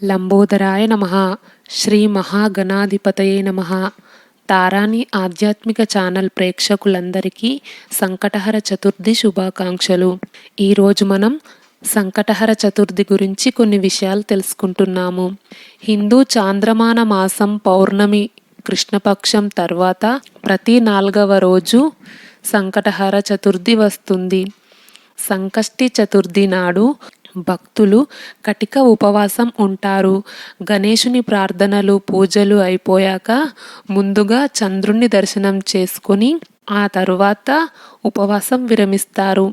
లంబోదరాయ నమః. శ్రీ మహాగణాధిపతయే నమః. తారాని ఆధ్యాత్మిక ఛానల్ ప్రేక్షకులందరికీ సంకటహర చతుర్థి శుభాకాంక్షలు. ఈరోజు మనం సంకటహర చతుర్థి గురించి కొన్ని విషయాలు తెలుసుకుంటున్నాము. హిందూ చాంద్రమాన మాసం పౌర్ణమి కృష్ణపక్షం తర్వాత ప్రతి 4వ రోజు సంకటహర చతుర్థి వస్తుంది. సంకష్టి చతుర్థి నాడు భక్తులు కటిక ఉపవాసం ఉంటారు. గణేశుని ప్రార్థనలు పూజలు అయిపోయాక ముందుగా చంద్రుణ్ణి దర్శనం చేసుకొని ఆ తరువాత ఉపవాసం విరమిస్తారు.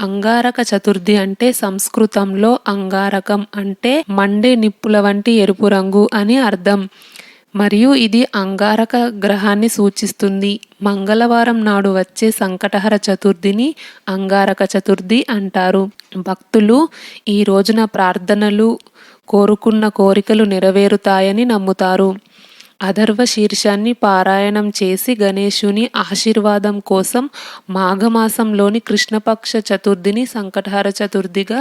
అంగారక చతుర్థి అంటే సంస్కృతంలో అంగారకం అంటే మండే నిప్పుల వంటి ఎరుపు రంగు అని అర్థం. మరియు ఇది అంగారక గ్రహాన్ని సూచిస్తుంది. మంగళవారం నాడు వచ్చే సంకటహర చతుర్థిని అంగారక చతుర్థి అంటారు. భక్తులు ఈ రోజున ప్రార్థనలు కోరుకున్న కోరికలు నెరవేరుతాయని నమ్ముతారు. అథర్వ శీర్షాన్ని పారాయణం చేసి గణేశుని ఆశీర్వాదం కోసం మాఘమాసంలోని కృష్ణపక్ష చతుర్థిని సంకటహర చతుర్థిగా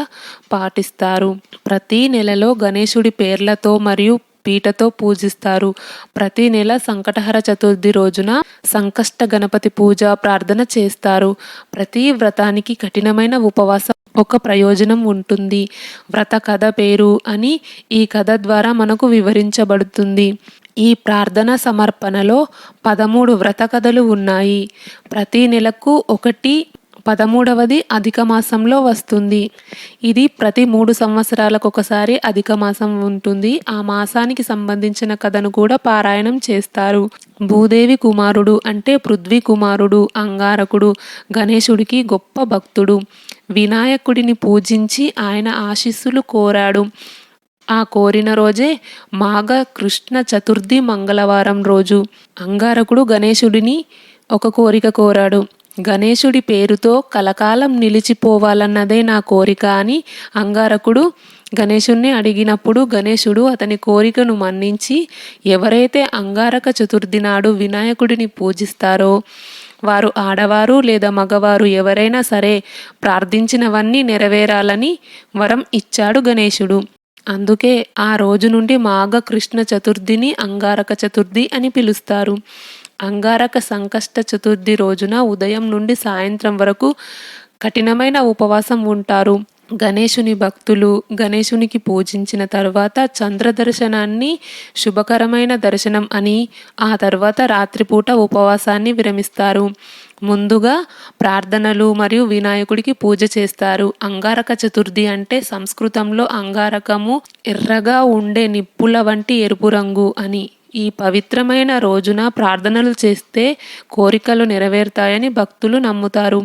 పాటిస్తారు. ప్రతి నెలలో గణేశుడి పేర్లతో మరియు పీటతో పూజిస్తారు. ప్రతి నెల సంకటహర చతుర్థి రోజున సంకష్ట గణపతి పూజ ప్రార్థన చేస్తారు. ప్రతి వ్రతానికి కఠినమైన ఉపవాసం ఒక ప్రయోజనం ఉంటుంది. వ్రత కథ పేరు అని ఈ కథ ద్వారా మనకు వివరించబడుతుంది. ఈ ప్రార్థన సమర్పణలో 13 వ్రత కథలు ఉన్నాయి. ప్రతి నెలకు ఒకటి 13వది అధిక మాసంలో వస్తుంది. ఇది ప్రతి 3 సంవత్సరాలకు ఒకసారి అధిక మాసం ఉంటుంది. ఆ మాసానికి సంబంధించిన కథను కూడా పారాయణం చేస్తారు. భూదేవి కుమారుడు అంటే పృథ్వీ కుమారుడు అంగారకుడు గణేశుడికి గొప్ప భక్తుడు. వినాయకుడిని పూజించి ఆయన ఆశీస్సులు కోరాడు. ఆ కోరిన రోజే మాఘ కృష్ణ చతుర్థి మంగళవారం రోజు. అంగారకుడు గణేశుడిని ఒక కోరిక కోరాడు. గణేశుడి పేరుతో కలకాలం నిలిచిపోవాలన్నదే నా కోరిక అని అంగారకుడు గణేశుణ్ణి అడిగినప్పుడు గణేశుడు అతని కోరికను మన్నించి ఎవరైతే అంగారక చతుర్థి నాడు వినాయకుడిని పూజిస్తారో వారు ఆడవారు లేదా మగవారు ఎవరైనా సరే ప్రార్థించినవన్నీ నెరవేరాలని వరం ఇచ్చాడు గణేశుడు. అందుకే ఆ రోజు నుండి మాఘ కృష్ణ చతుర్థిని అంగారక చతుర్థి అని పిలుస్తారు. అంగారక సంకష్ట చతుర్థి రోజున ఉదయం నుండి సాయంత్రం వరకు కఠినమైన ఉపవాసం ఉంటారు. గణేశుని భక్తులు గణేశునికి పూజించిన తర్వాత చంద్ర దర్శనాన్ని శుభకరమైన దర్శనం అని ఆ తర్వాత రాత్రిపూట ఉపవాసాన్ని విరమిస్తారు. ముందుగా ప్రార్థనలు మరియు వినాయకుడికి పూజ చేస్తారు. అంగారక చతుర్థి అంటే సంస్కృతంలో అంగారకము ఎర్రగా ఉండే నిప్పుల వంటి ఎరుపు రంగు అని. ఈ పవిత్రమైన రోజున ప్రార్థనలు చేస్తే కోరికలు నెరవేరుతాయని భక్తులు నమ్ముతారు.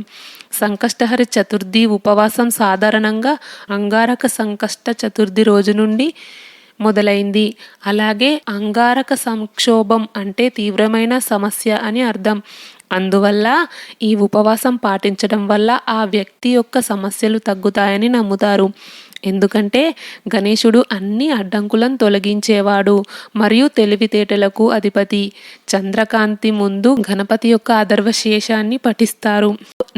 సంకష్టహర చతుర్థి ఉపవాసం సాధారణంగా అంగారక సంకష్ట చతుర్థి రోజు నుండి మొదలైంది. అలాగే అంగారక సంక్షోభం అంటే తీవ్రమైన సమస్య అని అర్థం. అందువల్ల ఈ ఉపవాసం పాటించడం వల్ల ఆ వ్యక్తి యొక్క సమస్యలు తగ్గుతాయని నమ్ముతారు. ఎందుకంటే గణేశుడు అన్ని అడ్డంకులను తొలగించేవాడు మరియు తెలివితేటలకు అధిపతి. చంద్రకాంతి ముందు గణపతి యొక్క అథర్వ శేషాన్ని పఠిస్తారు.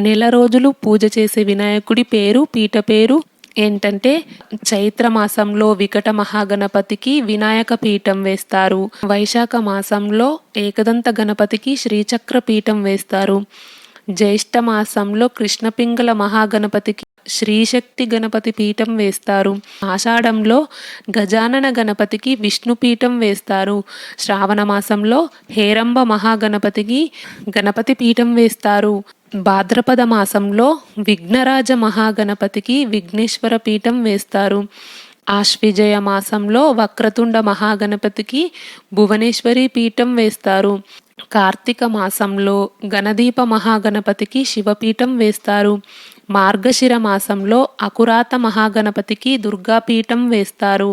నెల రోజులు పూజ చేసే వినాయకుడి పేరు పీఠ పేరు ఏంటంటే చైత్ర మాసంలో వికట మహాగణపతికి వినాయక పీఠం వేస్తారు. వైశాఖ మాసంలో ఏకదంత గణపతికి శ్రీచక్ర పీఠం వేస్తారు. జ్యేష్ఠ మాసంలో కృష్ణపింగళ మహాగణపతికి శ్రీశక్తి గణపతి పీఠం వేస్తారు. ఆషాఢంలో గజానన గణపతికి విష్ణు పీఠం వేస్తారు. శ్రావణ మాసంలో హేరంబ మహాగణపతికి గణపతి పీఠం వేస్తారు. భాద్రపద మాసంలో విఘ్నరాజ మహాగణపతికి విఘ్నేశ్వర పీఠం వేస్తారు. ఆశ్విజయ మాసంలో వక్రతుండ మహాగణపతికి భువనేశ్వరి పీఠం వేస్తారు. కార్తీక మాసంలో గణదీప మహాగణపతికి శివపీఠం వేస్తారు. మార్గశిర మాసంలో అకురాత మహాగణపతికి దుర్గాపీఠం వేస్తారు.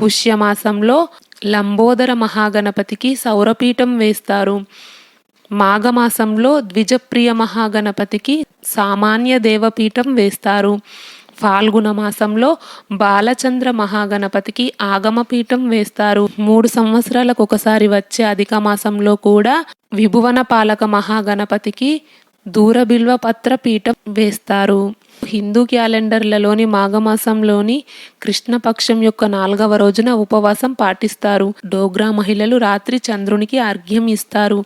పుష్యమాసంలో లంబోదర మహాగణపతికి సౌరపీఠం వేస్తారు. మాఘమాసంలో ద్విజప్రియ మహాగణపతికి సామాన్య దేవపీఠం వేస్తారు. ఫాల్గుణ మాసంలో బాలచంద్ర మహాగణపతికి ఆగమపీఠం వేస్తారు. 3 సంవత్సరాలకు ఒకసారి వచ్చే అధిక మాసంలో కూడా విభువన పాలక మహాగణపతికి దూరబిల్వ పత్ర పీఠం వేస్తారు. హిందూ క్యాలెండర్లలోని మాఘమాసంలోని కృష్ణపక్షం యొక్క 4వ రోజున ఉపవాసం పాటిస్తారు. డోగ్రా మహిళలు రాత్రి చంద్రునికి అర్ఘ్యం ఇస్తారు.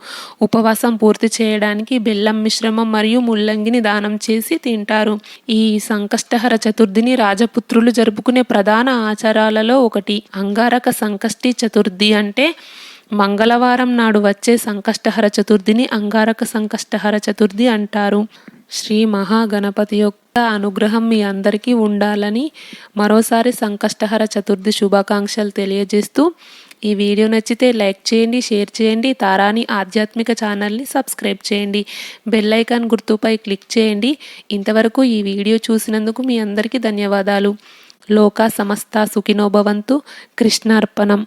ఉపవాసం పూర్తి చేయడానికి బెల్లం మిశ్రమం మరియు ముల్లంగిని దానం చేసి తింటారు. ఈ సంకష్టహర చతుర్థిని రాజపుత్రులు జరుపుకునే ప్రధాన ఆచారాలలో ఒకటి. అంగారక సంకష్టి చతుర్థి అంటే మంగళవారం నాడు వచ్చే సంకష్టహర చతుర్థిని అంగారక సంకష్టహర చతుర్థి అంటారు. శ్రీ మహాగణపతి యొక్క అనుగ్రహం మీ అందరికీ ఉండాలని మరోసారి సంకష్టహర చతుర్థి శుభాకాంక్షలు తెలియజేస్తూ, ఈ వీడియో నచ్చితే లైక్ చేయండి, షేర్ చేయండి, తారాని ఆధ్యాత్మిక ఛానల్ని సబ్స్క్రైబ్ చేయండి, బెల్ ఐకాన్ గుర్తుపై క్లిక్ చేయండి. ఇంతవరకు ఈ వీడియో చూసినందుకు మీ అందరికీ ధన్యవాదాలు. లోకా సమస్త సుఖినో భవంతు. కృష్ణార్పణం.